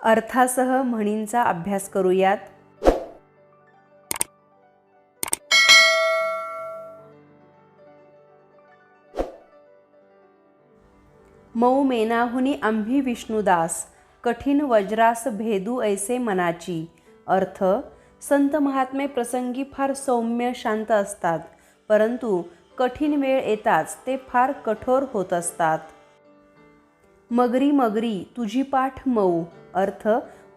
अर्थासह म्हणींचा अभ्यास करूयात. मऊ मेनाहुनी आम्ही विष्णुदास, कठीण वज्रास भेदू ऐसे मनाची. अर्थ: संत महात्मे प्रसंगी फार सौम्य शांत असतात, परंतु कठीण वेळ येताच ते फार कठोर होत असतात. मगरी मगरी तुझी पाठ मऊ. अर्थ: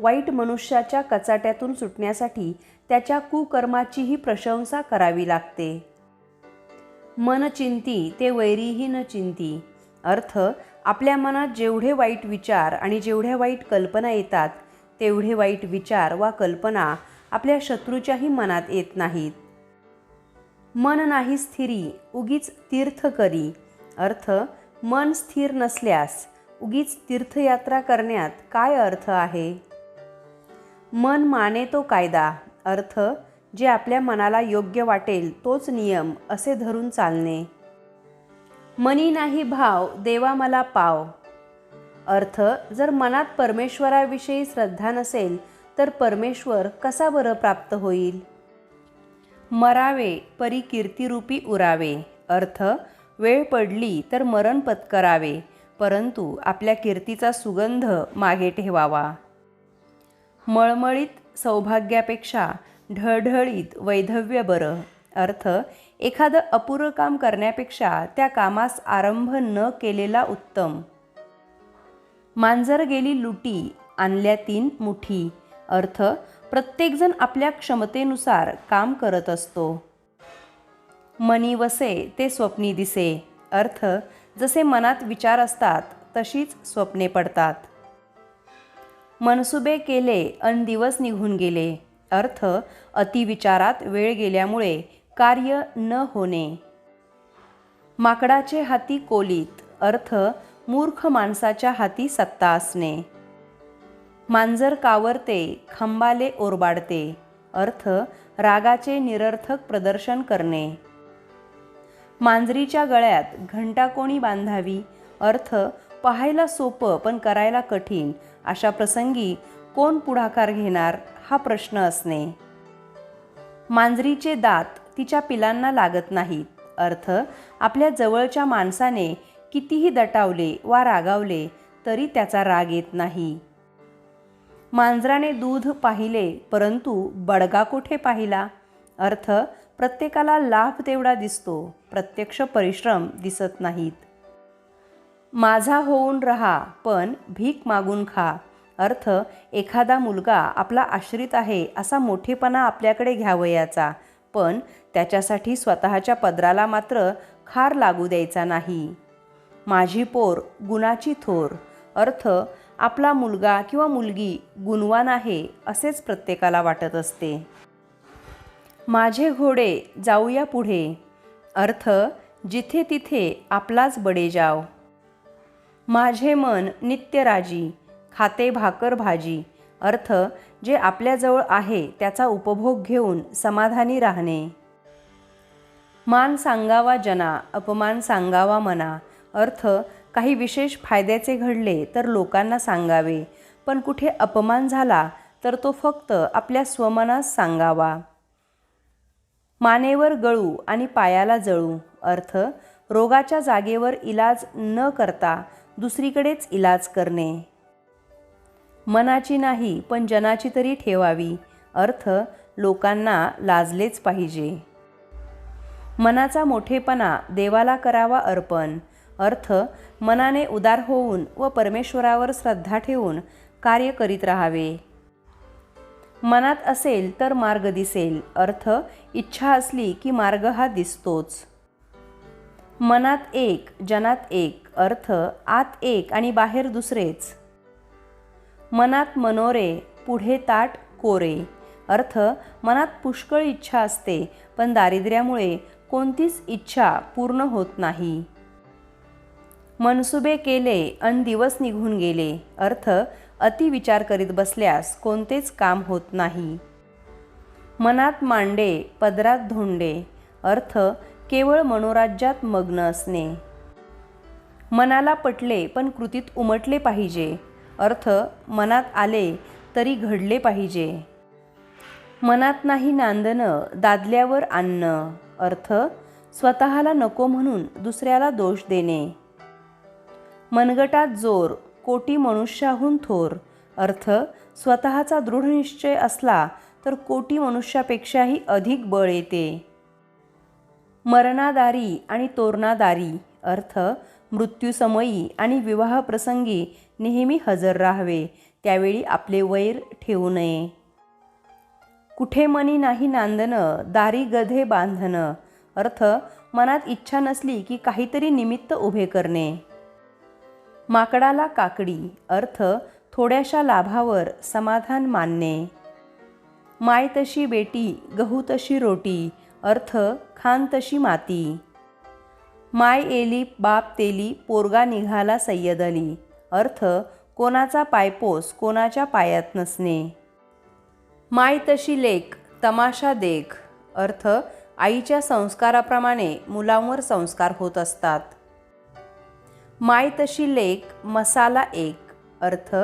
वाईट मनुष्याच्या कचाट्यातून सुटण्यासाठी त्याच्या कुकर्माचीही प्रशंसा करावी लागते. मन चिंती ते वैरीही न चिंती. अर्थ: आपल्या मनात जेवढे वाईट विचार आणि जेवढ्या वाईट कल्पना येतात, तेवढे वाईट विचार वा कल्पना आपल्या शत्रूच्याही मनात येत नाहीत. मन नाही स्थिरी उगीच तीर्थ करी. अर्थ: मन स्थिर नसल्यास उगीच तीर्थयात्रा करण्यात काय अर्थ आहे. मन माने तो कायदा. अर्थ: जे आपल्या मनाला योग्य वाटेल तोच नियम असे धरून चालणे. मनी नाही भाव देवा मला पाव. अर्थ: जर मनात परमेश्वराविषयी श्रद्धा नसेल तर परमेश्वर कसा बरं प्राप्त होईल. मरावे परी कीर्तिरूपी उरावे. अर्थ: वेळ पडली तर मरण पत्करावे, परंतु आपल्या कीर्तीचा सुगंध मागे ठेवावा. मळमळीत सौभाग्यापेक्षा ढळढळीत वैधव्य बरं. अर्थ: एखादं अपुरं काम करण्यापेक्षा त्या कामास आरंभ न केलेला उत्तम. मांजर गेली लुटी आणल्या 3 मुठी. अर्थ: प्रत्येकजण आपल्या क्षमतेनुसार काम करत असतो. मनी वसे ते स्वप्नी दिसे. अर्थ: जसे मनात विचार असतात तशीच स्वप्ने पडतात. मनसुबे केले अन दिवस निघून गेले. अर्थ: अतिविचारात वेळ गेल्यामुळे कार्य न होणे. माकडाचे हाती कोलीत. अर्थ: मूर्ख माणसाच्या हाती सत्ता असणे. मांजर कावरते खंबाले ओरबाडते. अर्थ: रागाचे निरर्थक प्रदर्शन करणे. मांजरीच्या गळ्यात घंटा कोणी बांधावी. अर्थ: पाहायला सोपं पण करायला कठीण, अशा प्रसंगी कोण पुढाकार घेणार हा प्रश्न असणे. मांजरीचे दात तिच्या पिलांना लागत नाहीत. अर्थ: आपल्या जवळच्या माणसाने कितीही दटावले वा रागावले तरी त्याचा राग येत नाही. मांजराने दूध पाहिले परंतु बडगा कुठे पाहिला. अर्थ: प्रत्येकाला लाभ तेवढा दिसतो, प्रत्यक्ष परिश्रम दिसत नाहीत. माझा होऊन रहा पण भीक मागून खा. अर्थ: एखादा मुलगा आपला आश्रित आहे असा मोठेपणा आपल्याकडे घ्यावयाचा, पण त्याच्यासाठी स्वतःच्या पदराला मात्र खार लागू द्यायचा नाही. माझी पोर गुणाची थोर. अर्थ: आपला मुलगा किंवा मुलगी गुणवान आहे असेच प्रत्येकाला वाटत असते. माझे घोडे जाऊया पुढे. अर्थ: जिथे तिथे आपलाच बडेजाव. माझे मन नित्यराजी खाते भाकर भाजी. अर्थ: जे आपल्याजवळ आहे त्याचा उपभोग घेऊन समाधानी राहणे. मान सांगावा जना अपमान सांगावा मना. अर्थ: काही विशेष फायद्याचे घडले तर लोकांना सांगावे, पण कुठे अपमान झाला तर तो फक्त आपल्या स्वमनास सांगावा. मानेवर गळू आणि पायाला जळू. अर्थ: रोगाच्या जागेवर इलाज न करता दुसरीकडेच इलाज करणे. मनाची नाही पण जनाची तरी ठेवावी. अर्थ: लोकांना लाजलेच पाहिजे. मनाचा मोठेपणा देवाला करावा अर्पण. अर्थ: मनाने उदार होऊन व परमेश्वरावर श्रद्धा ठेवून कार्य करीत राहावे. मनात असेल तर मार्ग दिसेल. अर्थ: इच्छा असली की मार्ग हा दिसतोच. मनात एक जनात एक. अर्थ: आत एक आणि बाहेर दुसरेच. मनात मनोरे पुढे ताट कोरे. अर्थ: मनात पुष्कळ इच्छा असते पण दारिद्र्यामुळे कोणतीच इच्छा पूर्ण होत नाही. मनसुबे केले अन दिवस निघून गेले. अर्थ: अति विचार करीत बसल्यास कोणतेच काम होत नाही. मनात मांडे पदरात धोंडे. अर्थ: केवळ मनोराज्यात मग्न असणे. मनाला पटले पण कृतीत उमटले पाहिजे. अर्थ मनात आले तरी घडले पाहिजे. मनात नाही नांदणं दादल्यावर आणणं. अर्थ स्वतःला नको म्हणून दुसऱ्याला दोष देणे. मनगटात जोर कोटी मनुष्याहून थोर. अर्थ स्वतःचा दृढनिश्चय असला तर कोटी मनुष्यापेक्षाही अधिक बळ येते. मरणादारी आणि तोरणादारी. अर्थ मृत्यूसमयी आणि विवाहप्रसंगी नेहमी हजर राहावे, त्यावेळी आपले वैर ठेवू नये. कुठे मनी नाही नांदणं दारी गधे बांधणं. अर्थ मनात इच्छा नसली की काहीतरी निमित्त उभे करणे. माकडाला काकडी. अर्थ थोड्याशा लाभावर समाधान मानणे. माय तशी बेटी गहू तशी रोटी. अर्थ खान तशी माती. माय एली बाप तेली पोरगा निघाला सय्यद अली. अर्थ कोणाचा पायपोस कोणाच्या पायात नसणे. माय तशी लेक तमाशा देख. अर्थ आईच्या संस्काराप्रमाणे मुलांवर संस्कार होत असतात. माय तशी लेक मसाला एक. अर्थ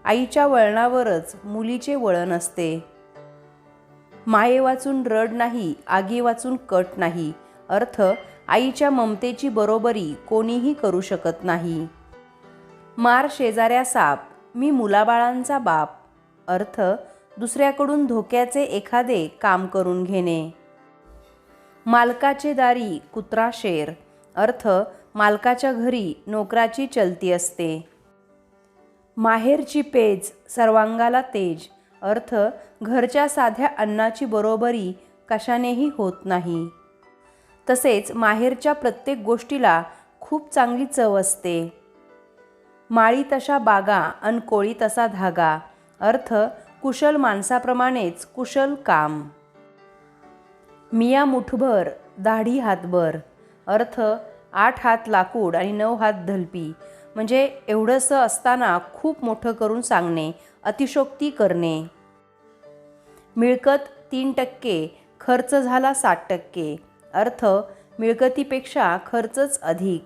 आईच्या वळणावरच मुलीचे वळण असते. माये वाचून रड नाही आगी वाचून कट नाही. अर्थ आईच्या ममतेची बरोबरी कोणीही करू शकत नाही. मार शेजाऱ्या साप मी मुलाबाळांचा बाप. अर्थ दुसऱ्याकडून धोक्याचे एखादे काम करून घेणे. मालकाचे दारी कुत्रा शेर. अर्थ मालकाच्या घरी नोकराची चलती असते. माहेरची पेज सर्वांगाला तेज. अर्थ घरच्या साध्या अन्नाची बरोबरी कशानेही होत नाही. तसेच माहेरच्या प्रत्येक गोष्टीला खूप चांगली चव असते. माळी तशा बागा अन कोळी तसा धागा. अर्थ कुशल माणसाप्रमाणेच कुशल काम. मिया मुठभर दाढी हातभर. अर्थ 8 हात लाकूड आणि 9 हात धलपी. म्हणजे एवढंसं असताना खूप मोठं करून सांगणे, अतिशोक्ती करणे. मिळकत 3% खर्च झाला 60%. अर्थ मिळकतीपेक्षा खर्चच अधिक.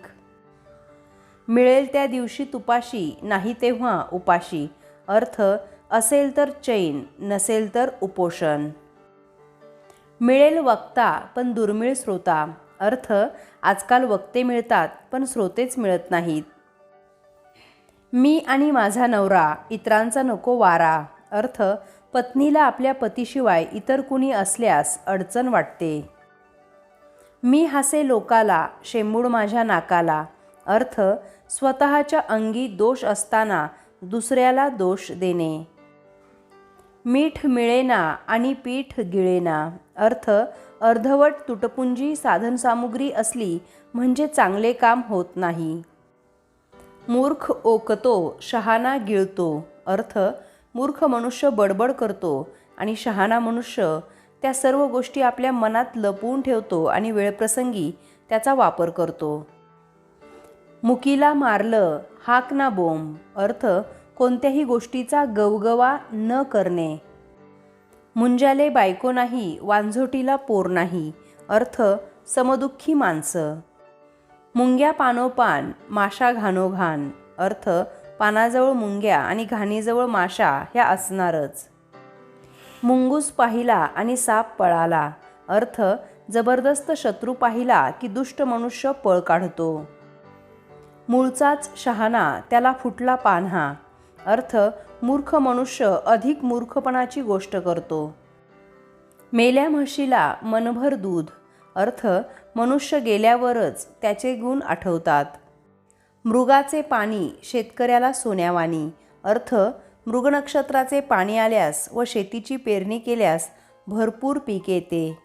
मिळेल त्या दिवशी तुपाशी नाही तेव्हा उपाशी. अर्थ असेल तर चैन नसेल तर उपोषण. मिळेल वक्ता पण दुर्मिळ श्रोता. अर्थ आजकाल वक्ते मिळतात पण श्रोतेच मिळत नाहीत. मी आणि माझा नवरा इतरांचा नको वारा. अर्थ पत्नीला आपल्या पतीशिवाय इतर कुणी असल्यास अडचण वाटते. मी हसे लोकाला शेंबूड माझ्या नाकाला. अर्थ स्वतःच्या अंगी दोष असताना दुसऱ्याला दोष देणे. मीठ मिळेना आणि पीठ गिळेना. अर्थ अर्धवट तुटपुंजी साधनसामुग्री असली म्हणजे चांगले काम होत नाही. मूर्ख ओकतो शहाणा गिळतो. अर्थ मूर्ख मनुष्य बडबड करतो आणि शहाणा मनुष्य त्या सर्व गोष्टी आपल्या मनात लपवून ठेवतो आणि वेळप्रसंगी त्याचा वापर करतो. मुकीला मारलं हाक ना बोंब. अर्थ कोणत्याही गोष्टीचा गवगवा न करणे. मुंजाले बायको नाही वांझोटीला पोर नाही. अर्थ समदुःखी माणसं. मुंग्या पानोपान माशा घाणोघाण. अर्थ पानाजवळ मुंग्या आणि घाणीजवळ माशा ह्या असणारच. मुंगूस पाहिला आणि साप पळाला. अर्थ जबरदस्त शत्रू पाहिला की दुष्ट मनुष्य पळ काढतो. मूळचाच शहाणा त्याला फुटला पान्हा. अर्थ मूर्ख मनुष्य अधिक मूर्खपणाची गोष्ट करतो. मेल्या म्हशीला मनभर दूध. अर्थ मनुष्य गेल्यावरच त्याचे गुण आठवतात. मृगाचे पाणी शेतकऱ्याला सोन्यावानी. अर्थ मृगनक्षत्राचे पाणी आल्यास व शेतीची पेरणी केल्यास भरपूर पीक येते.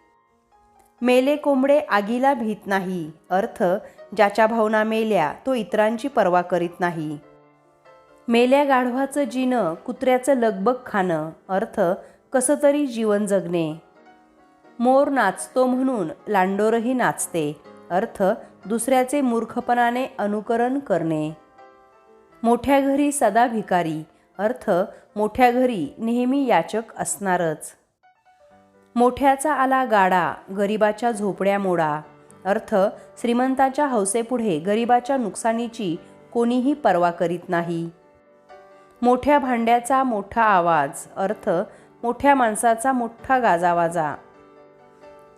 मेले कोंबडे आगीला भीत नाही. अर्थ ज्याच्या भावना मेल्या तो इतरांची पर्वा करीत नाही. मेल्या गाढवाचं जिणं कुत्र्याचं लगबग खाणं. अर्थ कसं तरी जीवन जगणे. मोर नाचतो म्हणून लांडोरही नाचते. अर्थ दुसऱ्याचे मूर्खपणाने अनुकरण करणे. मोठ्या घरी सदा भिकारी. अर्थ मोठ्या घरी नेहमी याचक असणारच. मोठ्याचा आला गाडा गरिबाच्या झोपड्या मोडा. अर्थ श्रीमंताच्या हौसेपुढे गरिबाच्या नुकसानीची कोणीही पर्वा करीत नाही. मोठ्या भांड्याचा मोठा आवाज अर्थ मोठ्या माणसाचा मोठा गाजावाजा.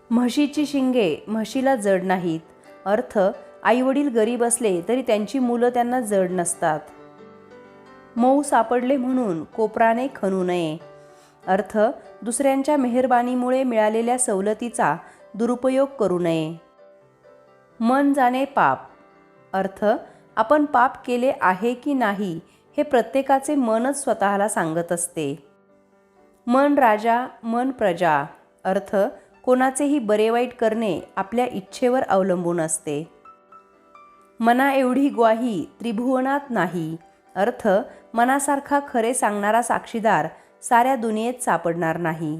म्हशीची शिंगे म्हशीला जड नाहीत अर्थ आईवडील गरीब असले तरी त्यांची मुलं त्यांना जड नसतात. मऊ सापडले म्हणून कोपराने खणू नये अर्थ दुसऱ्यांच्या मेहरबानीमुळे मिळालेल्या सवलतीचा दुरुपयोग करू नये. मन जाणे पाप अर्थ आपण पाप केले आहे की नाही हे प्रत्येकाचे मनच स्वतःला सांगत असते. मन राजा मन प्रजा अर्थ कोणाचेही बरे वाईट करणे आपल्या इच्छेवर अवलंबून असते. मना एवढी ग्वाही त्रिभुवनात नाही अर्थ मनासारखा खरे सांगणारा साक्षीदार साऱ्या दुनियेत सापडणार नाही.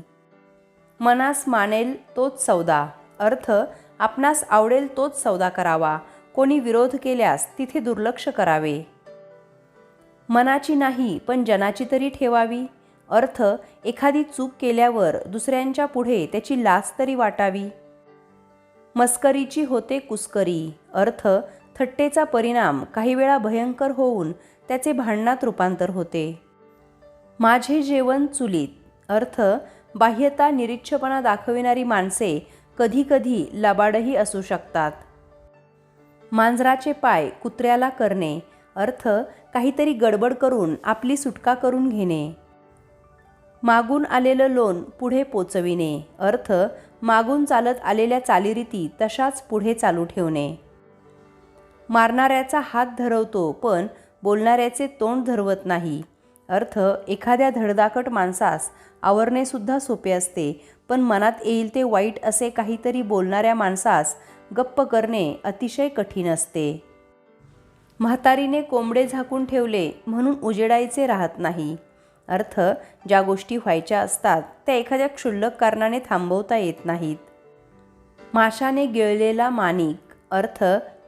मनास मानेल तोच सौदा अर्थ आपणास आवडेल तोच सौदा करावा. कोणी विरोध केल्यास तिथे दुर्लक्ष करावे. मनाची नाही पण जनाची तरी ठेवावी अर्थ एखादी चूक केल्यावर दुसऱ्यांच्या पुढे त्याची लाज तरी वाटावी. मस्करीची होते कुस्करी अर्थ थट्टेचा परिणाम काही वेळा भयंकर होऊन त्याचे भांडणात रूपांतर होते. माझे जेवण चुलीत अर्थ बाह्यता निरीच्छपणा दाखविणारी माणसे कधीकधी लबाडही असू शकतात. मांजराचे पाय कुत्र्याला करणे अर्थ काहीतरी गडबड करून आपली सुटका करून घेणे. मागून आलेलं लोण पुढे पोचविणे अर्थ मागून चालत आलेल्या चालीरीती तशाच पुढे चालू ठेवणे. मारणाऱ्याचा हात धरवतो पण बोलणाऱ्याचे तोंड धरवत नाही अर्थ एखाद्या धडधाकट माणसास आवरणे सुद्धा सोपे असते पण मनात येईल ते वाईट असे काहीतरी बोलणाऱ्या माणसास गप्प करणे अतिशय कठीण असते. म्हातारीने कोंबडे झाकून ठेवले म्हणून उजेडायचे राहत नाही अर्थ ज्या गोष्टी व्हायच्या असतात त्या एखाद्या क्षुल्लक कारणाने थांबवता येत नाहीत. माशाने गिळलेला माणिक अर्थ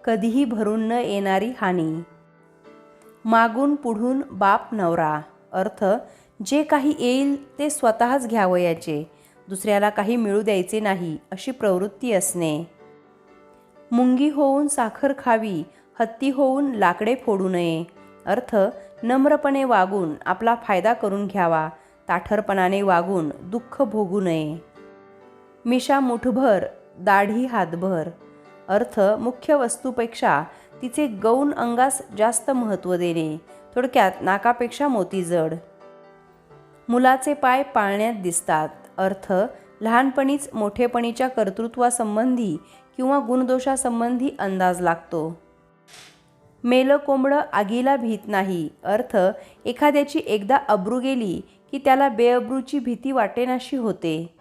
कधीही भरून न येणारी हानी. मागून पुढून बाप नवरा अर्थ जे काही येईल ते स्वतःच घ्यावयाचे दुसऱ्याला काही मिळू द्यायचे नाही अशी प्रवृत्ती असणे. मुंगी होऊन साखर खावी हत्ती होऊन लाकडे फोडू नये अर्थ नम्रपणे वागून आपला फायदा करून घ्यावा. ताठरपणाने वागून दुःख भोगू नये. मिशा मुठभर दाढी हातभर अर्थ मुख्य वस्तूपेक्षा तिचे गौण अंगास जास्त महत्त्व देणे. थोडक्यात नाकापेक्षा मोती जड. मुलाचे पाय पाळण्यात दिसतात अर्थ लहानपणीच मोठेपणीच्या कर्तृत्वासंबंधी किंवा गुणदोषासंबंधी अंदाज लागतो. मेलं कोंबडं आगीला भीत नाही अर्थ एखाद्याची एकदा अब्रू गेली की त्याला बेअब्रूची भीती वाटेनाशी होते.